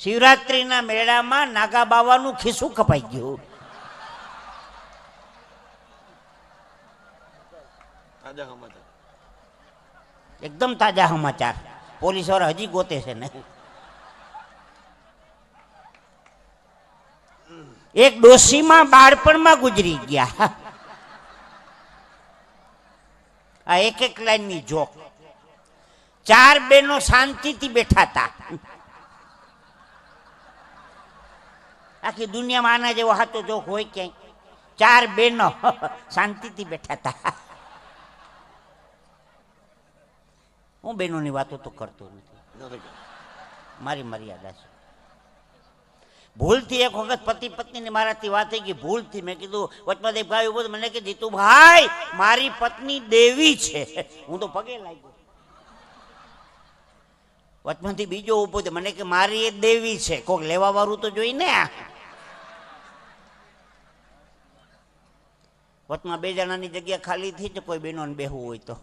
શિવરાત્રીના મેળામાં નાગા બાવાનું ખિસ્સું કપાઈ ગયું. એકદમ તાજા સમાચાર. પોલીસ વાળા હજી ગોતે છે ને. એક ડોશીમાં બાળપણમાં ગુજરી ગયા. આ એક એક લાઈનની જોક. 4 બહેનો શાંતિથી બેઠા હતા. આખી દુનિયામાં આના જેવો સાચો જોક હોય ક્યાંય? 4 બહેનો શાંતિથી બેઠા હતા. હું બહેનોની વાતો તો કરતો નથી, મારી મર્યાદા છે. ભૂલથી એક વખત પતિ પત્નીની મારાથી વાત થઈ ગઈ. ભૂલથી મેં કીધું, વચમાં એક ભાઈ ઉભો મને કે જીતુભાઈ મારી પત્ની દેવી છે. હું તો પગે લાગ્યો. વચમાંથી બીજો ઉભો થયો, મને કે મારી એ દેવી છે. કોઈક લેવા વાળું તો જોઈ ને. વચમાં 2 જણાની જગ્યા ખાલી થઈ છે, કોઈ બહેનોને બેહવું હોય તો.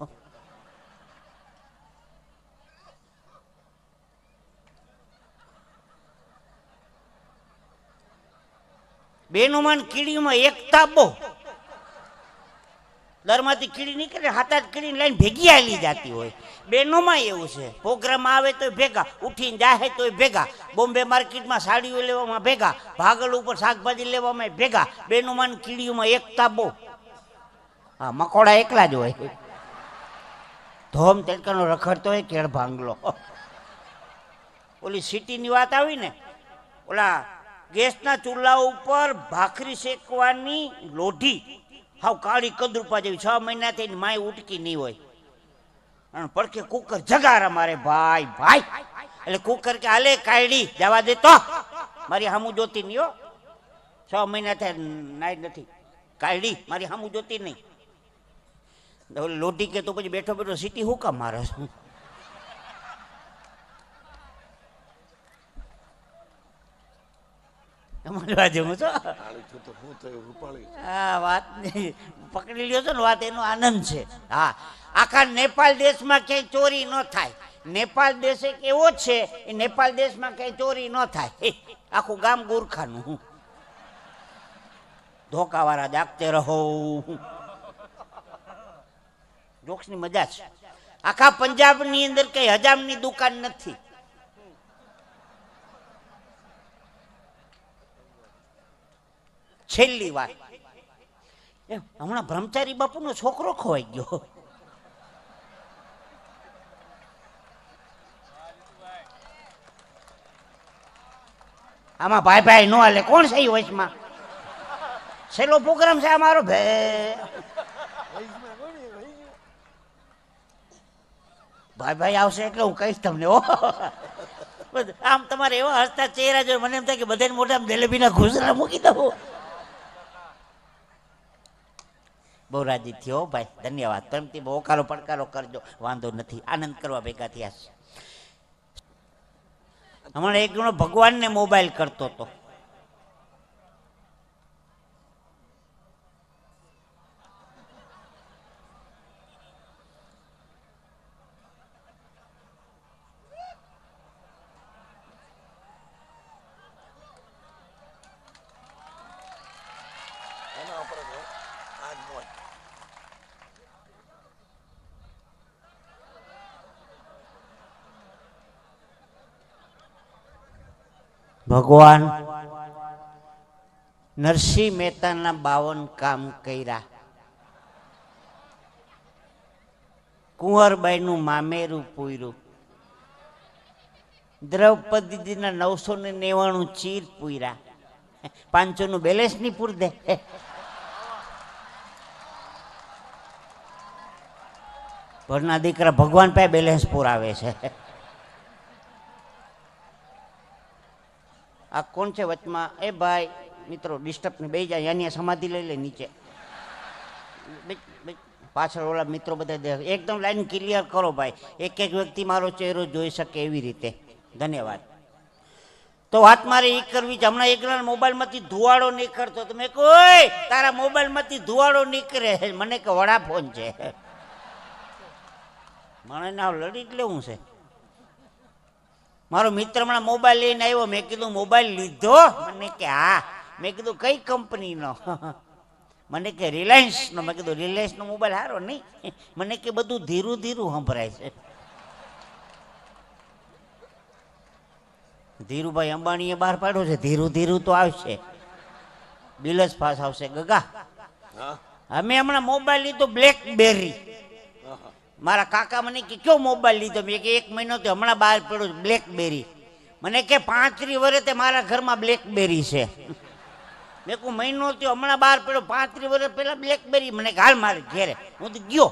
બેનોમાં કીડીમાં એકતા બહુ. દરમાંથી કીડી નીકળે, 7-8 કીડીને લઈને ભેગી આલી જતી હોય. બેનોમાં એવું છે. પ્રોગ્રામ આવે તો ભેગા, ઉઠીને જાહે તો ભેગા, બોમ્બે માર્કેટમાં સાડીઓ લેવામાં ભેગા, ભાગલ ઉપર શાકભાજી લેવામાં ભેગા. બેનોમાં કીડીઓમાં એકતા બહુ. હા, મકોડા એકલા જ હોય. ધોમ તેડકાનો રખડતો હોય કેળ ભાંગલો. ઓલી સિટીની વાત આવી ને, ઓલા ગેસના ચૂલા ઉપર ભાખરી શેકવાની લોઢી હાવ કાળી કદરૂપા જેવી, 6 મહિનાથી માય ઉટકી નહીં હોય. અને પડખે કુકર જગારા મારે, ભાઈ ભાઈ. એટલે કુકર કે હાલે કાઢી જવા દે તો મારી હામું જોતી નહીં હો. 6 મહિના થાય નાઈ નથી કાઢી, મારી હામું જોતી નહીં. લોઢી કે તો પછી બેઠો બેઠો સીટી હું કામ મારે છું? વાત પકડી લ્યો છો ને, વાત એનો આનંદ છે. હા, આખા નેપાળ દેશમાં ક્યાંય ચોરી ન થાય. નેપાળ દેશ એક એવો છે, એ નેપાળ દેશમાં ક્યાંય ચોરી ન થાય. આખું ગામ ગુરખાનું. ધોકાવાળા જાગતે રહો. જોક્સની મજા છે. આખા પંજાબની અંદર કઈ હજામની દુકાન નથી. છેલ્લી વાત, હમણાં બ્રહ્મચારી બાપુનો છોકરો ખોવાઈ ગયો. આમાં ભાઈ ભાઈ નો હાલે. કોણ છે વચમાં? છેલ્લો પ્રોગ્રામ છે અમારો. ભાઈ ભાઈ આવશે એટલે હું કહીશ તમને. આમ તમારે એવા હસતા ચહેરા જો મને એમ થાય કે બધાને મોઢામાં જલેબીના ઘૂસરા મૂકી દઉં. બહુ રાજી થયો ભાઈ, ધન્યવાદ. પ્રેમથી બહુ ઓકારો પડકારો કરજો, વાંધો નથી. આનંદ કરવા ભેગા થયા છે. હમણાં એક જણો ભગવાનને મોબાઈલ કરતો હતો. ભગવાન નરસિંહ મહેતાના 52 કામ કર્યા. કુંવરબાઈનું મામેરું પૂર્યું. દ્રૌપદીજીના 999 ચીર પૂર્યા. 500 નું બેલેન્સ નહીં પૂર દે. ઘરના દીકરા ભગવાન પાસે બેલેન્સ પુરાવે છે. આ કોણ છે વચમાં? એ ભાઈ મિત્રો ડિસ્ટર્બ ને બેસી જાય. અહીંયા સમાધિ લઈ લે નીચે. પાછળ ઓલા મિત્રો બધા એકદમ લાઈન ક્લિયર કરો ભાઈ. એક એક વ્યક્તિ મારો ચહેરો જોઈ શકે એવી રીતે. ધન્યવાદ. તો વાત મારે એ કરવી છે. હમણાં એકલા મોબાઈલમાંથી ધુવાડો નીકળતો તો મેં કોઈ તારા મોબાઈલમાંથી ધુવાડો નીકળે. મને કે વડાફોન છે. મને ના લડી જ લેવું છે. મારો મિત્ર હમણાં મોબાઈલ લઈને આવ્યો. મેં કીધું મોબાઈલ લીધો? મને કે હા. મેં કીધું કઈ કંપનીનો? મને કે રિલાયન્સનો. મેં કીધું રિલાયન્સનો મોબાઈલ સારો નહીં? મને કે બધું ધીરું ધીરું સંભળાય છે. ધીરુભાઈ અંબાણીએ બહાર પાડ્યો છે ધીરું ધીરું તો આવશે, બિલ જ પાસ આવશે. ગગા અમે હમણાં મોબાઈલ લીધો બ્લેકબેરી. મારા કાકા મને કે કયો મોબાઈલ લીધો? મેં કે 1 મહિનો તો હમણાં બહાર પડ્યો બ્લેકબેરી. મને કે 35 વર્ષે મારા ઘરમાં બ્લેકબેરી છે. મેં કહું મહિનો થયો હમણાં બહાર પડ્યો, 35 વર્ષ પહેલા બ્લેકબેરી. મને હાલ મારે ઘેરે. હું તો ગયો,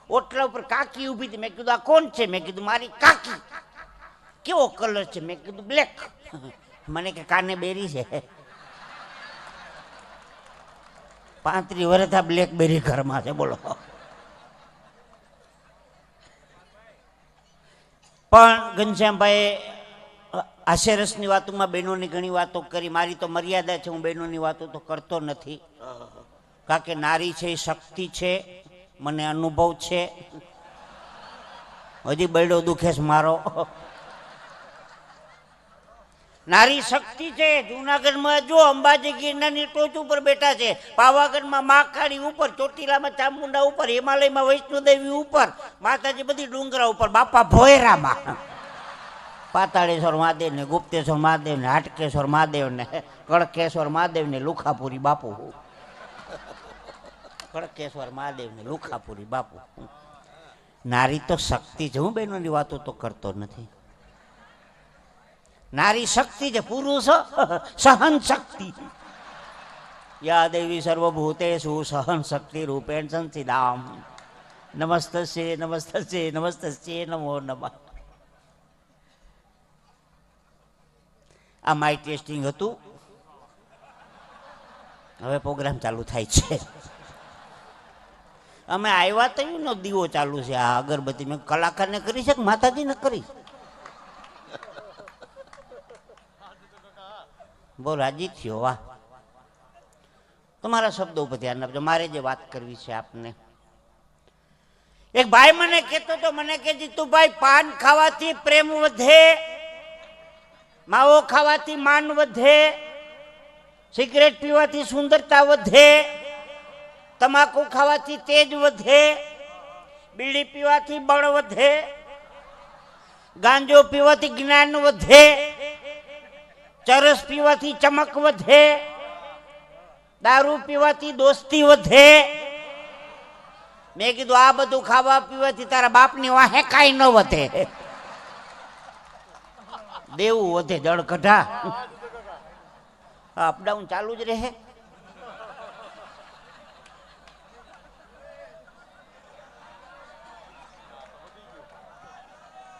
ઓટલા ઉપર કાકી ઊભી હતી. મેં કીધું આ કોણ છે? મેં કીધું મારી કાકી. કેવો કલર છે? મેં કીધું બ્લેક. મને કે કાને બેરી છે. 35 વર્ષ આ બ્લેકબેરી ઘરમાં છે, બોલો. પણ ઘનશ્યામભાઈ હાસ્યરસની વાતોમાં બહેનોની ઘણી વાતો કરી. મારી તો મર્યાદા છે, હું બહેનોની વાતો તો કરતો નથી. કારણ કે નારી છે એ શક્તિ છે, મને અનુભવ છે. હજી બૈડો દુખે છે મારો. નારી શક્તિ છે. જુનાગઢમાં જો અંબાજી ગિરનારની ટોચ ઉપર બેઠા છે, પાવાગઢમાં મહાકાળી ઉપર, ચોટીલામાં ચામુંડા ઉપર, હિમાલયમાં વૈષ્ણોદેવી ઉપર, માતાજી બધી ડુંગરા ઉપર, બાપા ભોયરામાં પાતાળેશ્વર મહાદેવ ને, ગુપ્તેશ્વર મહાદેવ ને, હાટકેશ્વર મહાદેવ ને, કડકેશ્વર મહાદેવ ને, લુખાપુરી બાપુ. કડકેશ્વર મહાદેવ ને, લુખાપુરી બાપુ. નારી તો શક્તિ છે. હું બહેનોની વાતો તો કરતો નથી. નારી શક્તિ છે, પુરુષ સહન શક્તિ. યા દેવી સર્વભૂતેષુ સહન શક્તિ રૂપેણ સંસિદામ. નમસ્તસ્યે નમસ્તસ્યે નમસ્તસ્યે નમો નમઃ. આ માઇક ટેસ્ટિંગ હતું. હવે પ્રોગ્રામ ચાલુ થાય છે. અમે આવ્યા તો નો દીવો ચાલુ છે, આ અગરબત્તી. મેં કલાકારને કરી છે કે માતાજીને કરી? બહુ રાજી થયો. વાહ. તમારા શબ્દો ઉપર ધ્યાન આપજો. મારે જે વાત કરવી છે આપને. એક ભાઈ મને કહેતો તો, મને કે જીતુભાઈ પાન ખાવાથી પ્રેમ વધે, માવો ખાવાથી માન વધે, સિગરેટ પીવાથી સુંદરતા વધે, તમાકુ ખાવાથી તેજ વધે, બીડી પીવાથી બળ વધે, ગાંજો પીવાથી જ્ઞાન વધે, ચરસ પીવાથી ચમક વધે, દારૂ પીવાથી દોસ્તી વધે. મેં કીધું આ બધું ખાવા પીવાથી તારા બાપની વાહે કાંઈ ન વધે, દેવું વધે. જળ કઢા અપડાઉન ચાલુ જ રહે.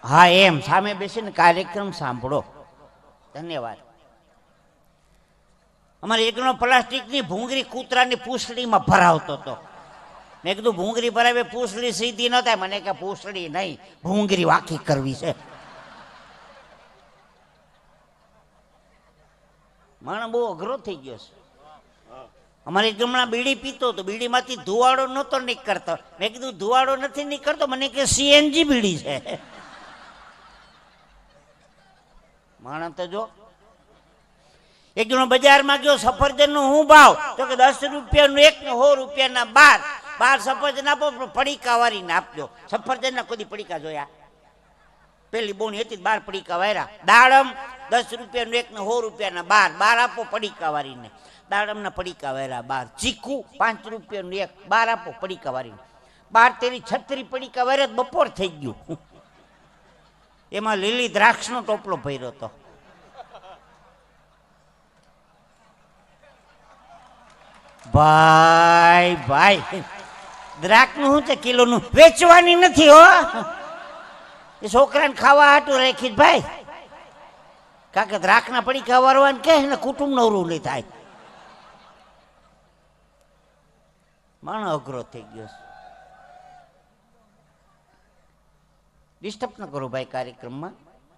હા એમ સામે બેસીને કાર્યક્રમ સાંભળો. ધન્યવાદ. અમારે એકનો પ્લાસ્ટિકની ભૂંગળી કૂતરાની પૂંછડીમાં ભરાવતો હતો. મેં કીધું ભૂંગળી ભરાવે પૂંછડી સીધી ન થાય. મને કે પૂંછડી નહીં, ભૂંગળી વાકી કરવી છે. માણસ બહુ અઘરો થઈ ગયો છે. અમારી ગમણા બીડી પીતો તો બીડીમાંથી ધુવાડો નહોતો નીકળતો. મેં કીધું ધુવાડો નથી નીકળતો. મને કે સીએનજી બીડી છે. માણસ તો જો. એક જણો બજારમાં ગયો, સફરજનનો શું ભાવ? તો કે 10 રૂપિયાનું 1 ને 100 રૂપિયાના 12 સફરજન આપો, પડીકા વાળીને આપજો. સફરજનના કોઈ પડીકા જોયા? પેલી બોણી હતી 12 પડીકા વાળ્યા. દાડમ 10 રૂપિયાનું 1 ને 100 રૂપિયાના 12 આપો પડીકા વાળીને. દાડમના પડીકા વાળ્યા 12. ચીકુ 5 રૂપિયાનું 1, 12 આપો પડીકા વાળીને. 12 તેરી 36 પડીકા વાળ્યા. બપોર થઈ ગયું. એમાં લીલી દ્રાક્ષનો ટોપલો ભર્યો હતો. ભાઈ ભાઈ દ્રાક્ષનું શું છે? કિલોનું વેચવાની નથી હો, એ છોકરાને ખાવા હાટું રાખી ભાઈ. કારણ કે દ્રાક્ષના પડીકા વારવાને કહે ને કુટુંબ નવરું નહીં થાય. માણસ અઘરો થઈ ગયો. ડિસ્ટર્બ ન કરો ભાઈ કાર્યક્રમમાં.